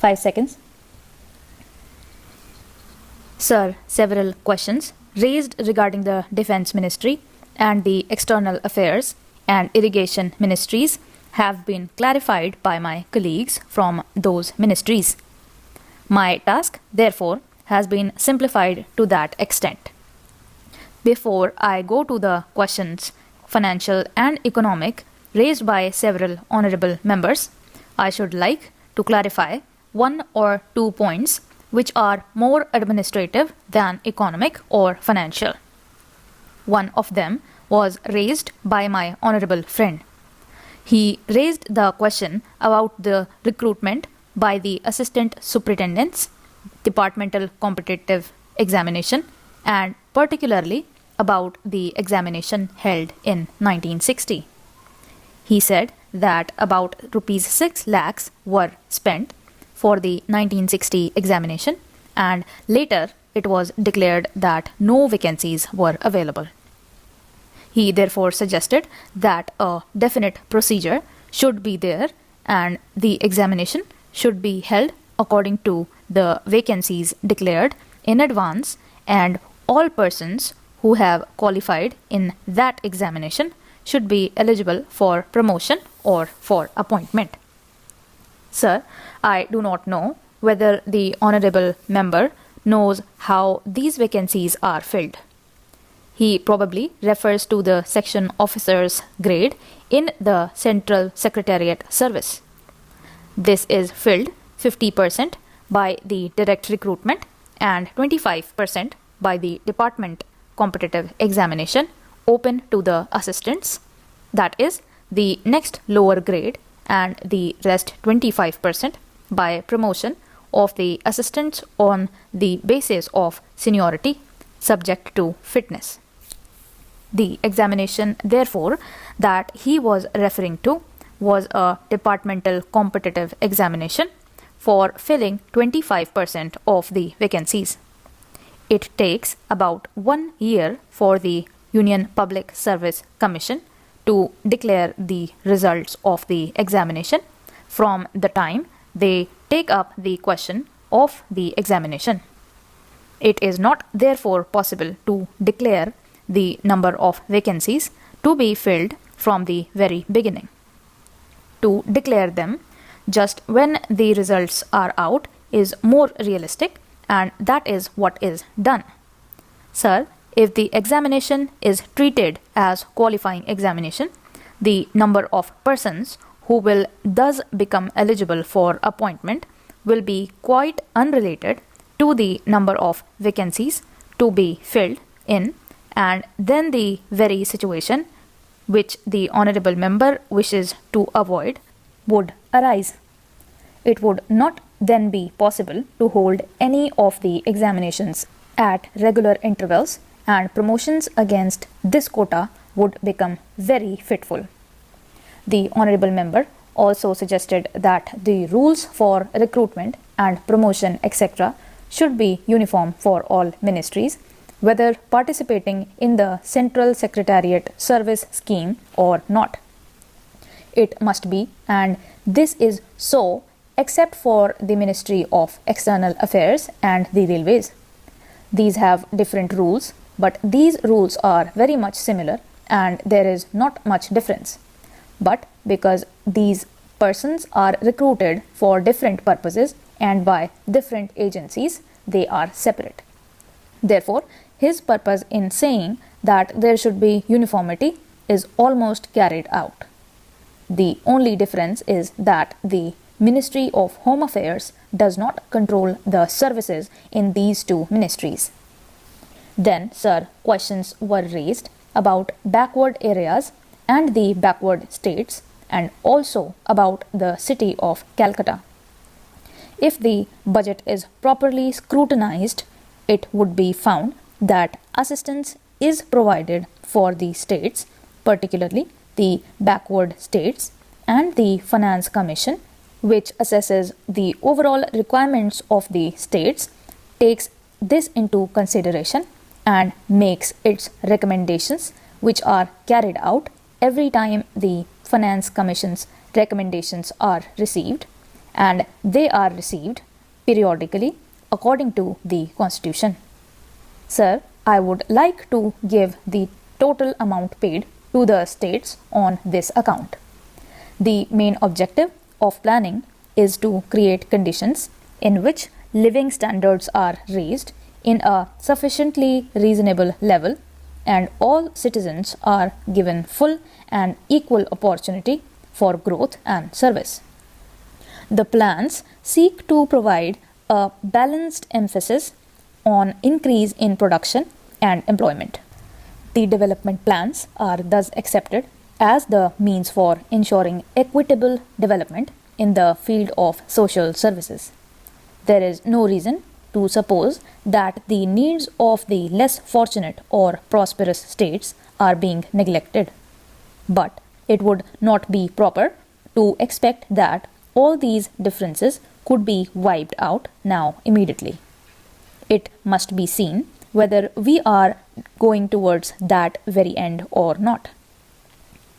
5 seconds. Sir, several questions raised regarding the Defense Ministry and the External Affairs and Irrigation Ministries have been clarified by my colleagues from those ministries. My task, therefore, has been simplified to that extent. Before I go to the questions, financial and economic, raised by several honorable members, I should like to clarify 1 or 2 points which are more administrative than economic or financial. One of them was raised by my honorable friend. He raised the question about the recruitment by the Assistant Superintendents, Departmental Competitive Examination, and particularly about the examination held in 1960. He said that about Rs 6 lakhs were spent for the 1960 examination, and later it was declared that no vacancies were available. He therefore suggested that a definite procedure should be there and the examination should be held according to the vacancies declared in advance, and all persons who have qualified in that examination should be eligible for promotion or for appointment. Sir, I do not know whether the honorable member knows how these vacancies are filled. He probably refers to the section officer's grade in the Central Secretariat Service. This is filled 50% by the direct recruitment and 25% by the department competitive examination open to the assistants, that is, the next lower grade, and the rest 25% by promotion of the assistants on the basis of seniority subject to fitness. The examination, therefore, that he was referring to was a departmental competitive examination for filling 25% of the vacancies. It takes about 1 year for the Union Public Service Commission to declare the results of the examination from the time they take up the question of the examination. It is not therefore possible to declare the number of vacancies to be filled from the very beginning. To declare them just when the results are out is more realistic, and that is what is done. Sir, if the examination is treated as qualifying examination, the number of persons who will thus become eligible for appointment will be quite unrelated to the number of vacancies to be filled in, and then the very situation which the honorable member wishes to avoid would arise. It would not then be possible to hold any of the examinations at regular intervals, and promotions against this quota would become very fitful. The honorable member also suggested that the rules for recruitment and promotion, etc., should be uniform for all ministries, whether participating in the Central Secretariat Service scheme or not. It must be, and this is so, except for the Ministry of External Affairs and the Railways. These have different rules, but these rules are very much similar and there is not much difference. But because these persons are recruited for different purposes and by different agencies, they are separate. Therefore, his purpose in saying that there should be uniformity is almost carried out. The only difference is that the Ministry of Home Affairs does not control the services in these two ministries. Then, sir, questions were raised about backward areas and the backward states, and also about the city of Calcutta. If the budget is properly scrutinized, it would be found that assistance is provided for the states, particularly the backward states, and the Finance Commission, which assesses the overall requirements of the states, takes this into consideration and makes its recommendations, which are carried out every time the Finance Commission's recommendations are received, and they are received periodically according to the Constitution. Sir, I would like to give the total amount paid to the states on this account. The main objective of planning is to create conditions in which living standards are raised in a sufficiently reasonable level and all citizens are given full and equal opportunity for growth and service. The plans seek to provide a balanced emphasis on increase in production and employment. The development plans are thus accepted as the means for ensuring equitable development in the field of social services. There is no reason to suppose that the needs of the less fortunate or prosperous states are being neglected. But it would not be proper to expect that all these differences could be wiped out now immediately. It must be seen whether we are going towards that very end or not.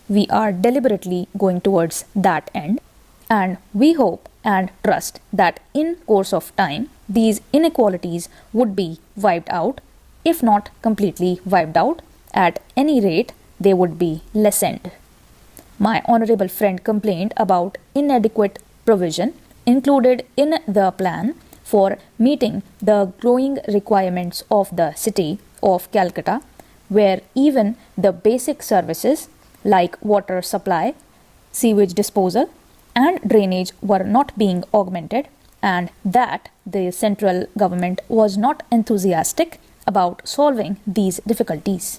We are deliberately going towards that end, and we hope and trust that in course of time these inequalities would be wiped out. If not completely wiped out, at any rate they would be lessened. My honorable friend complained about inadequate provision included in the plan for meeting the growing requirements of the city of Calcutta, where even the basic services like water supply, sewage disposal, and drainage were not being augmented, and that the central government was not enthusiastic about solving these difficulties.